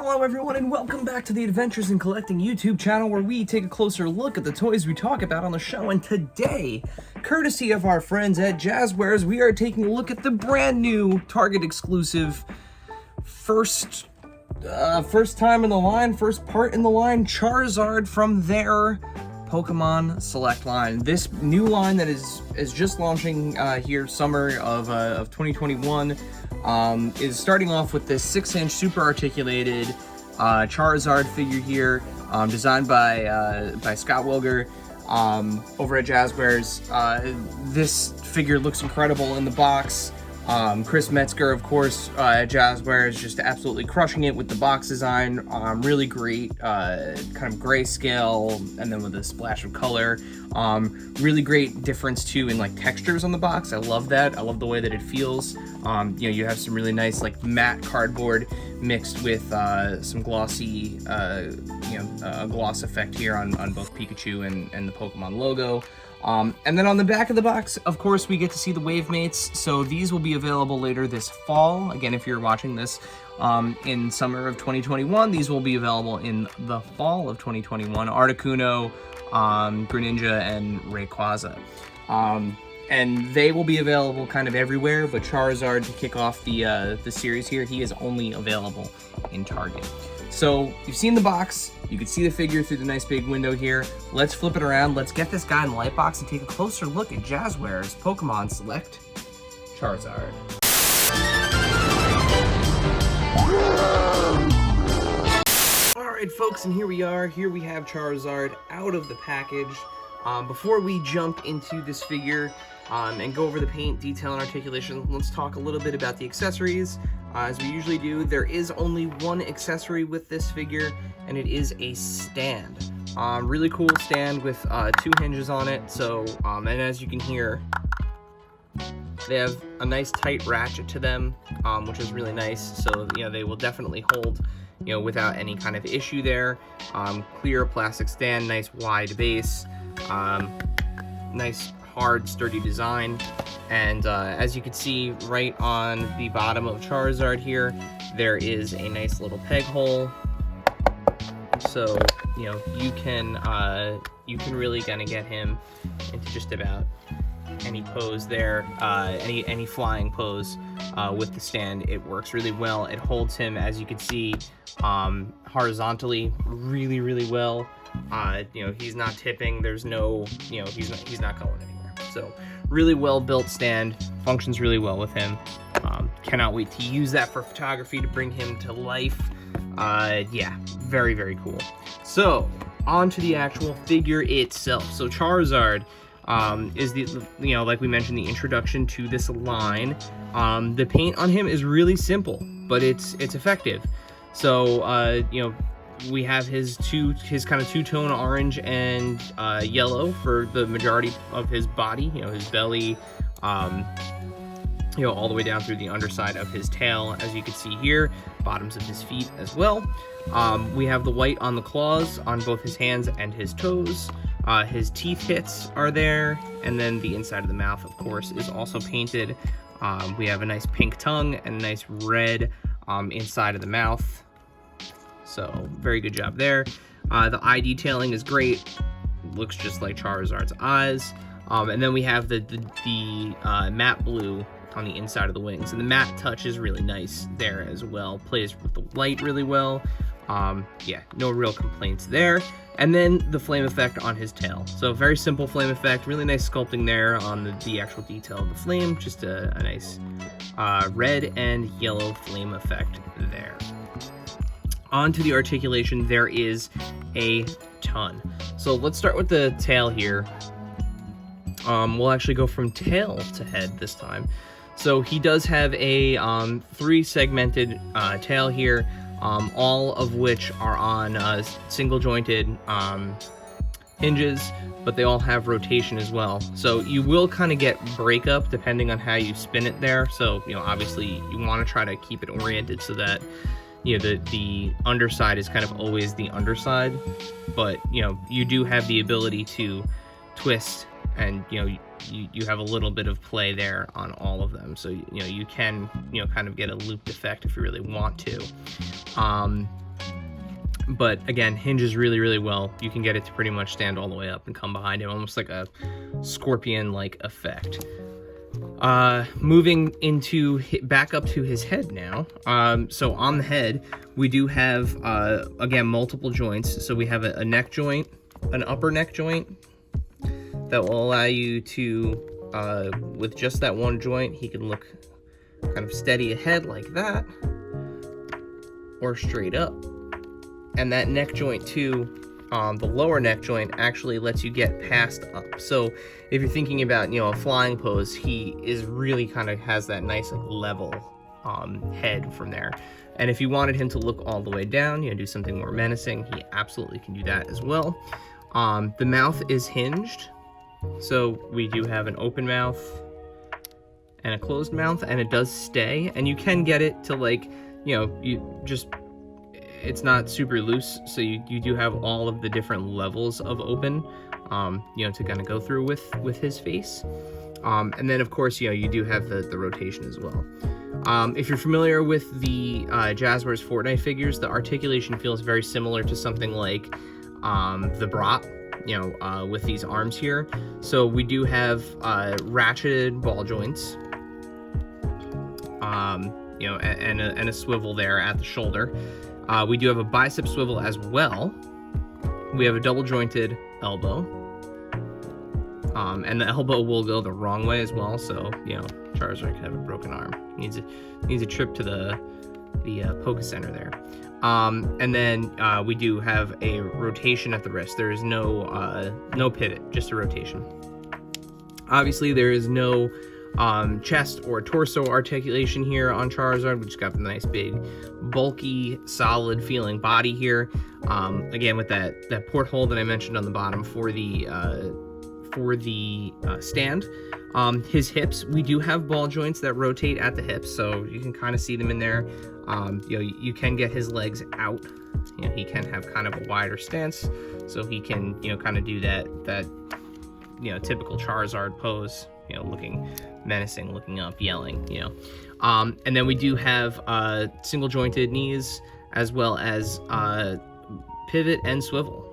Hello everyone and welcome back to the Adventures in Collecting YouTube channel, where we take a closer look at the toys we talk about on the show. And today, courtesy of our friends at Jazwares, we are taking a look at the brand new Target exclusive first time in the line, first part in the line, Charizard from their Pokemon Select line. This new line that is just launching here summer of 2021 is starting off with this 6-inch super articulated Charizard figure here, designed by Scott Wilger over at Jazwares. This figure looks incredible in the box. Chris Metzger, of course, at Jazwares, just absolutely crushing it with the box design. Really great, kind of grayscale, and then with a splash of color. Really great difference too in like textures on the box. I love that. I love the way that it feels. You have some really nice like matte cardboard mixed with some glossy, gloss effect here on both Pikachu and the Pokemon logo. And then on the back of the box, of course, we get to see the Wave Mates. So these will be available later this fall. Again, if you're watching this in summer of 2021, these will be available in the fall of 2021. Articuno, Greninja, and Rayquaza. And they will be available kind of everywhere, but Charizard, to kick off the series here, he is only available in Target. So you've seen the box, you can see the figure through the nice big window here. Let's flip it around, let's get this guy in the light box and take a closer look at Jazwares Pokemon Select Charizard. Alright folks, and here we are. Here we have Charizard out of the package. Before we jump into this figure and go over the paint, detail, and articulation, let's talk a little bit about the accessories. As we usually do, there is only one accessory with this figure, and it is a stand. Really cool stand with 2 hinges on it. So, and as you can hear, they have a nice tight ratchet to them, which is really nice. So, they will definitely hold, without any kind of issue there. Clear plastic stand, nice wide base, nice hard sturdy design. And as you can see right on the bottom of Charizard here, there is a nice little peg hole. So, you can really kind of get him into just about any pose there, any flying pose with the stand. It works really well. It holds him, as you can see, horizontally really, really well. He's not tipping. There's no, he's not going anywhere. So really well built stand, functions really well with him. Cannot wait to use that for photography to bring him to life. Yeah, very, very cool. So on to the actual figure itself. So Charizard is the, like we mentioned, the introduction to this line. The paint on him is really simple, but it's effective. So we have his kind of two-tone orange and yellow for the majority of his body, his belly, all the way down through the underside of his tail, as you can see here, bottoms of his feet as well. We have the white on the claws on both his hands and his toes. His teeth hits are there, and then the inside of the mouth, of course, is also painted. We have a nice pink tongue and a nice red inside of the mouth. So very good job there. The eye detailing is great. Looks just like Charizard's eyes. And then we have the matte blue on the inside of the wings. And the matte touch is really nice there as well. Plays with the light really well. Yeah, no real complaints there. And then the flame effect on his tail. So very simple flame effect. Really nice sculpting there on the actual detail of the flame. Just a nice red and yellow flame effect there. On to the articulation, there is a ton. So let's start with the tail here. We'll actually go from tail to head this time. So he does have a 3-segmented tail here, all of which are on single jointed hinges, but they all have rotation as well. So you will kind of get breakup depending on how you spin it there. So, obviously you want to try to keep it oriented so that the underside is kind of always the underside, but you do have the ability to twist, and you have a little bit of play there on all of them. So you can kind of get a looped effect if you really want to. but again, hinges really, really well. You can get it to pretty much stand all the way up and come behind him, almost like a scorpion-like effect. Moving into back up to his head now. So on the head, we do have, again, multiple joints. So we have a neck joint, an upper neck joint that will allow you to, with just that one joint, he can look kind of steady ahead like that, or straight up. And that neck joint too, the lower neck joint actually lets you get past up. So if you're thinking about, a flying pose, he is really kind of has that nice like level head from there. And if you wanted him to look all the way down, do something more menacing, he absolutely can do that as well. The mouth is hinged. So we do have an open mouth and a closed mouth, and it does stay. And you can get it to like, it's not super loose, so you do have all of the different levels of open, to kind of go through with his face. And then of course, you do have the rotation as well. If you're familiar with the Jazwares Fortnite figures, the articulation feels very similar to something like the Brat, with these arms here. So we do have ratcheted ball joints, and a swivel there at the shoulder. We do have a bicep swivel as well. We have a double jointed elbow. And the elbow will go the wrong way as well, so, Charizard could have a broken arm. Needs a trip to the Poke Center there. And then we do have a rotation at the wrist. There is no pivot, just a rotation. Obviously, there is no chest or torso articulation here on Charizard. We just got the nice big bulky solid feeling body here, again with that porthole that I mentioned on the bottom for the stand. His hips, we do have ball joints that rotate at the hips, so you can kind of see them in there. You can get his legs out. He can have kind of a wider stance, so he can kind of do that typical Charizard pose, looking menacing, looking up, yelling, and then we do have single jointed knees as well as pivot and swivel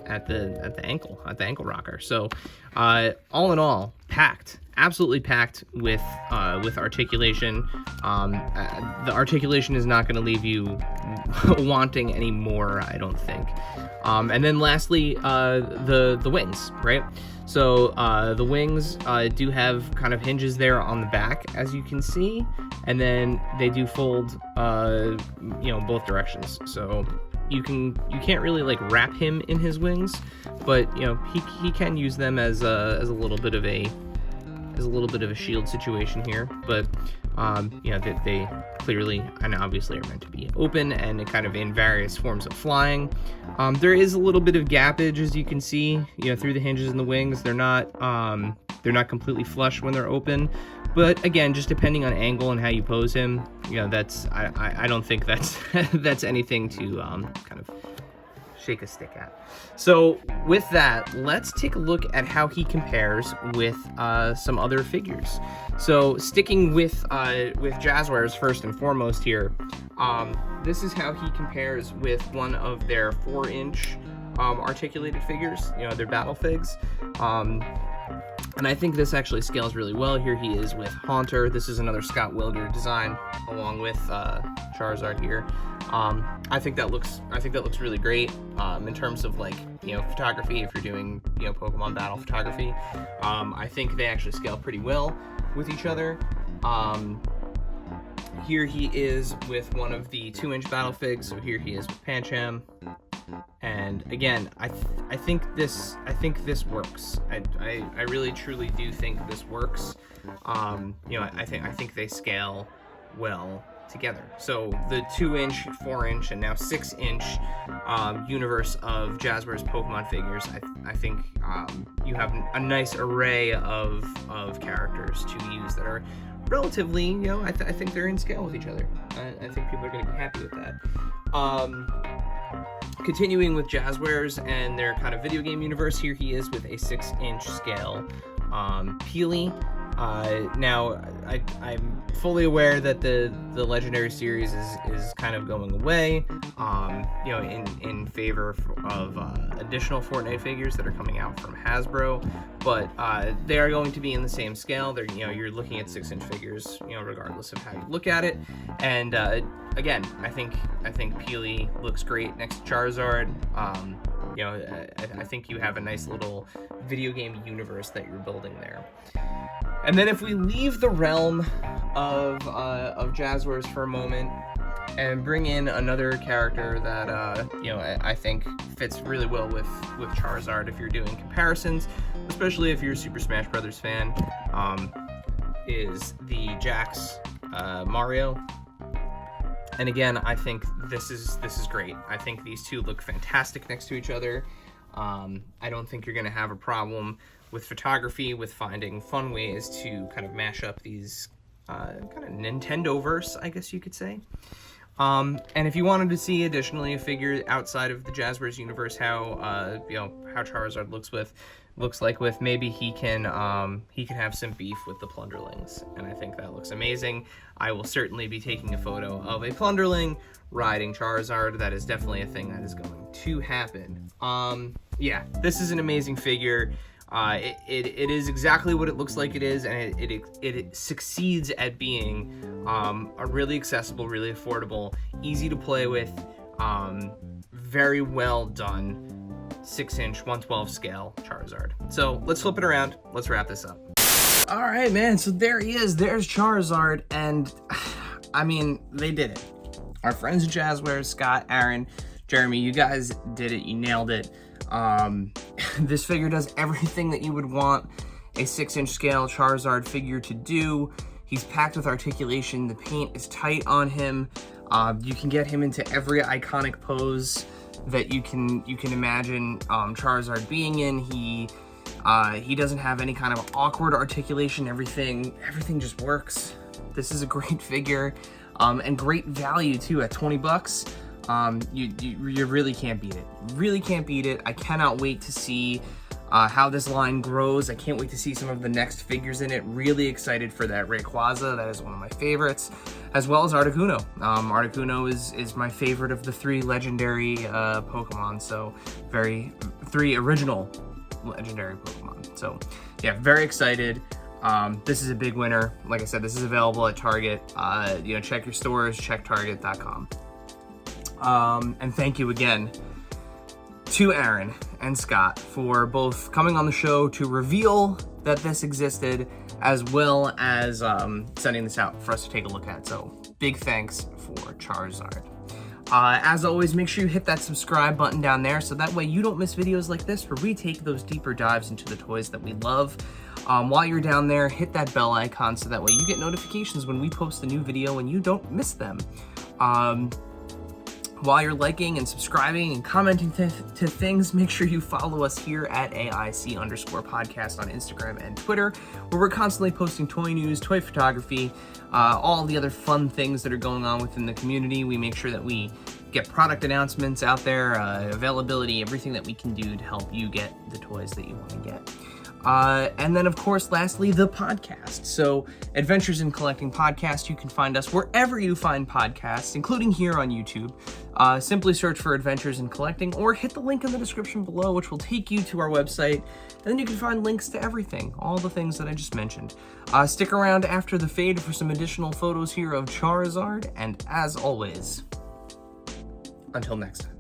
at the ankle rocker. So all in all, absolutely packed with articulation. The articulation is not going to leave you wanting any more, I don't think. And then lastly, the wings, right? So the wings do have kind of hinges there on the back, as you can see, and then they do fold, both directions. So you can't really like wrap him in his wings, but he can use them as a little bit of a shield situation here. But they clearly and obviously are meant to be open and kind of in various forms of flying. There is a little bit of gappage, as you can see, through the hinges and the wings. They're not completely flush when they're open, but again, just depending on angle and how you pose him, that's I don't think that's that's anything to kind of shake a stick at. So with that, let's take a look at how he compares with some other figures. So sticking with Jazwares first and foremost here, this is how he compares with one of their 4-inch articulated figures, their battle figs. And I think this actually scales really well. Here he is with Haunter. This is another Scott Wilder design along with Charizard here. I think that looks really great in terms of like photography. If you're doing Pokemon battle photography, I think they actually scale pretty well with each other. Here he is with one of the 2-inch battle figs. So here he is with Pancham. And again, I think this works. I really truly do think this works. I think they scale well together. So the 2-inch, 4-inch, and now 6-inch universe of Jazwares Pokemon figures, I think you have a nice array of characters to use that are relatively, I think they're in scale with each other. I think people are going to be happy with that. Continuing with Jazwares and their kind of video game universe, here he is with a 6-inch scale Peely. Now, I'm fully aware that the Legendary Series is kind of going away, you know, in favor of additional Fortnite figures that are coming out from Hasbro, but they are going to be in the same scale. They're, you know, you're looking at 6-inch figures, you know, regardless of how you look at it. And again, I think Peely looks great next to Charizard. You know, I think you have a nice little video game universe that you're building there. And then if we leave the realm of Jazwares for a moment and bring in another character that you know, I think fits really well with Charizard if you're doing comparisons, especially if you're a Super Smash Bros. Fan, is the Jax Mario. And again, I think this is great. I think these two look fantastic next to each other. I don't think you're going to have a problem with photography, with finding fun ways to kind of mash up these kind of Nintendo-verse, I guess you could say. And if you wanted to see additionally a figure outside of the Jazwares universe, how you know, how Charizard looks like with, maybe he can have some beef with the Plunderlings, and I think that looks amazing. I will certainly be taking a photo of a Plunderling riding Charizard. That is definitely a thing that is going to happen. Yeah, this is an amazing figure. It is exactly what it looks like it is, and it succeeds at being a really accessible, really affordable, easy to play with, very well done 6-inch 1/12 scale Charizard. So let's flip it around. Let's wrap this up. All right, man. So there he is. There's Charizard, and I mean, they did it. Our friends at Jazwares, Scott, Aaron, Jeremy, you guys did it. You nailed it. This figure does everything that you would want a 6-inch scale Charizard figure to do. He's packed with articulation. The paint is tight on him. You can get him into every iconic pose that you can imagine Charizard being in. He doesn't have any kind of awkward articulation. Everything just works. This is a great figure, and great value too at 20 bucks. You really can't beat it. Really can't beat it. I cannot wait to see how this line grows. I can't wait to see some of the next figures in it. Really excited for that Rayquaza. That is one of my favorites, as well as Articuno. Articuno is my favorite of the 3 legendary Pokemon. So 3 original legendary Pokemon. So yeah, very excited. This is a big winner. Like I said, this is available at Target. You know, check your stores, check target.com. And thank you again to Aaron and Scott for both coming on the show to reveal that this existed, as well as sending this out for us to take a look at. So big thanks for Charizard. As always, make sure you hit that subscribe button down there so that way you don't miss videos like this where we take those deeper dives into the toys that we love. While you're down there, hit that bell icon so that way you get notifications when we post a new video and you don't miss them. While you're liking and subscribing and commenting to things, make sure you follow us here at AIC_podcast on Instagram and Twitter, where we're constantly posting toy news, toy photography, all the other fun things that are going on within the community. We make sure that we get product announcements out there, availability, everything that we can do to help you get the toys that you want to get. And then, of course, lastly, the podcast. So, Adventures in Collecting Podcast, you can find us wherever you find podcasts, including here on YouTube. Simply search for Adventures in Collecting or hit the link in the description below, which will take you to our website. And then you can find links to everything, all the things that I just mentioned. Stick around after the fade for some additional photos here of Charizard. And as always, until next time.